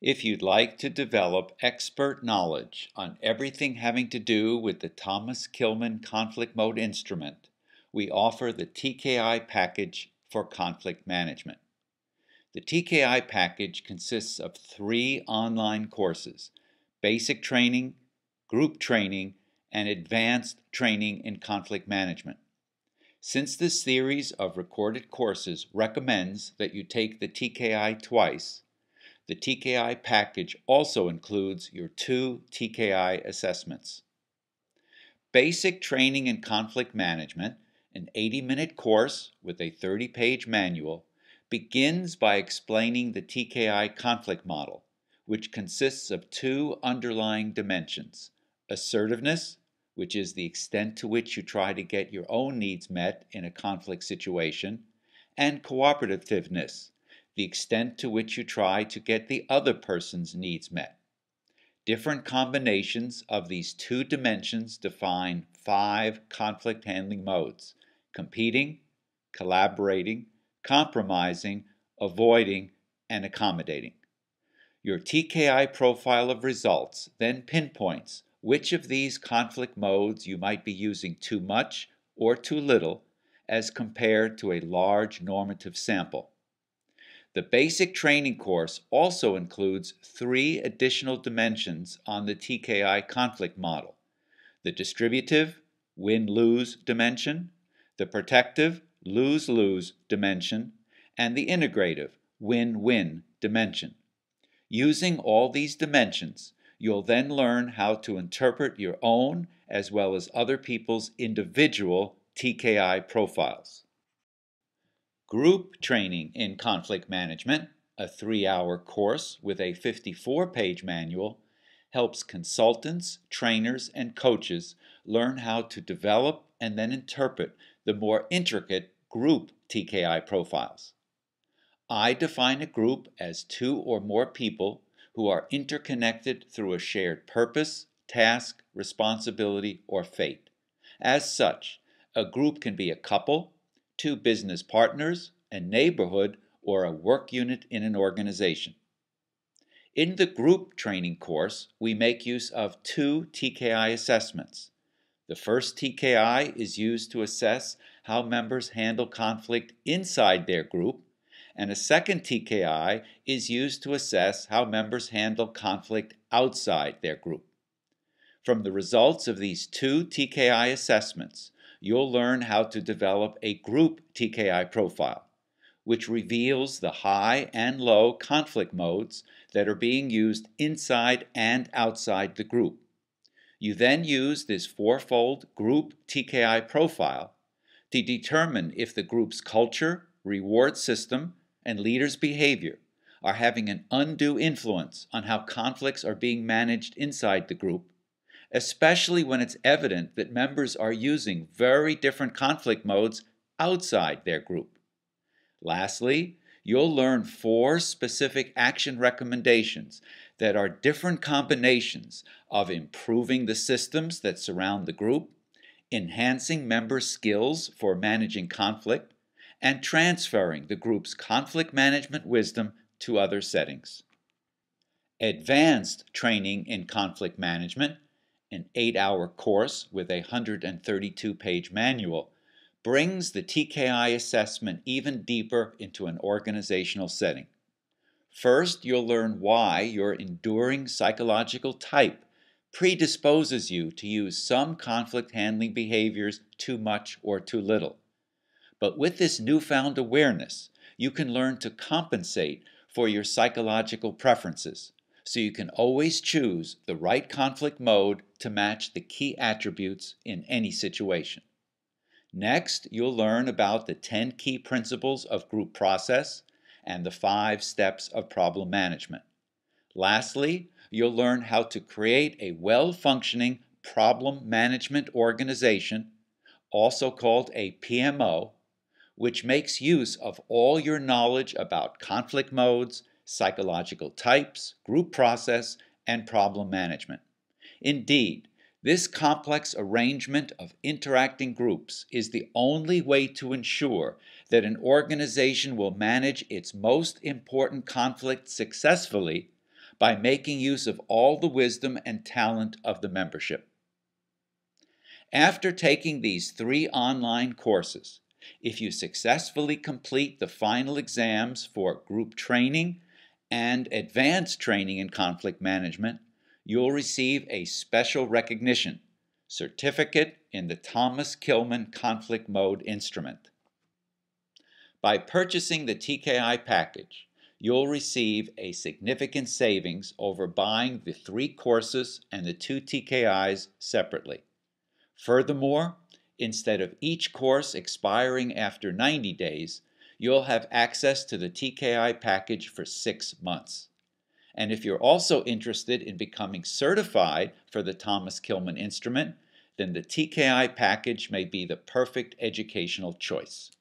If you'd like to develop expert knowledge on everything having to do with the Thomas-Kilmann conflict mode instrument, we offer the TKI package for conflict management. The TKI package consists of 3 online courses: basic training, group training, and advanced training in conflict management. Since this series of recorded courses recommends that you take the TKI twice, the TKI package also includes your 2 TKI assessments. Basic Training in Conflict Management, an 80-minute course with a 30-page manual, begins by explaining the TKI conflict model, which consists of 2 underlying dimensions: assertiveness, which is the extent to which you try to get your own needs met in a conflict situation, and cooperativeness, the extent to which you try to get the other person's needs met. Different combinations of these 2 dimensions define 5 conflict handling modes: competing, collaborating, compromising, avoiding, and accommodating. Your TKI profile of results then pinpoints which of these conflict modes you might be using too much or too little as compared to a large normative sample. The basic training course also includes 3 additional dimensions on the TKI conflict model: the distributive, win-lose dimension, the protective, lose-lose dimension, and the integrative, win-win dimension. Using all these dimensions, you'll then learn how to interpret your own as well as other people's individual TKI profiles. Group Training in Conflict Management, a 3-hour course with a 54-page manual, helps consultants, trainers, and coaches learn how to develop and then interpret the more intricate group TKI profiles. I define a group as 2 or more people who are interconnected through a shared purpose, task, responsibility, or fate. As such, a group can be a couple, 2 business partners, a neighborhood, or a work unit in an organization. In the group training course, we make use of 2 TKI assessments. The first TKI is used to assess how members handle conflict inside their group, and a second TKI is used to assess how members handle conflict outside their group. From the results of these 2 TKI assessments, you'll learn how to develop a group TKI profile, which reveals the high and low conflict modes that are being used inside and outside the group. You then use this 4-fold group TKI profile to determine if the group's culture, reward system, and leaders' behavior are having an undue influence on how conflicts are being managed inside the group, especially when it's evident that members are using very different conflict modes outside their group. Lastly, you'll learn 4 specific action recommendations that are different combinations of improving the systems that surround the group, enhancing member skills for managing conflict, and transferring the group's conflict management wisdom to other settings. Advanced Training in Conflict Management, an 8-hour course with a 132-page manual, brings the TKI assessment even deeper into an organizational setting. First, you'll learn why your enduring psychological type predisposes you to use some conflict handling behaviors too much or too little. But with this newfound awareness, you can learn to compensate for your psychological preferences, so you can always choose the right conflict mode to match the key attributes in any situation. Next, you'll learn about the 10 key principles of group process and the 5 steps of problem management. Lastly, you'll learn how to create a well-functioning problem management organization, also called a PMO, which makes use of all your knowledge about conflict modes, psychological types, group process, and problem management. Indeed, this complex arrangement of interacting groups is the only way to ensure that an organization will manage its most important conflict successfully by making use of all the wisdom and talent of the membership. After taking these 3 online courses, if you successfully complete the final exams for group training and advanced training in conflict management, you'll receive a special recognition certificate in the Thomas-Kilmann Conflict Mode Instrument. By purchasing the TKI package, you'll receive a significant savings over buying the 3 courses and the 2 TKIs separately. Furthermore, instead of each course expiring after 90 days, you'll have access to the TKI package for 6 months. And if you're also interested in becoming certified for the Thomas-Kilmann instrument, then the TKI package may be the perfect educational choice.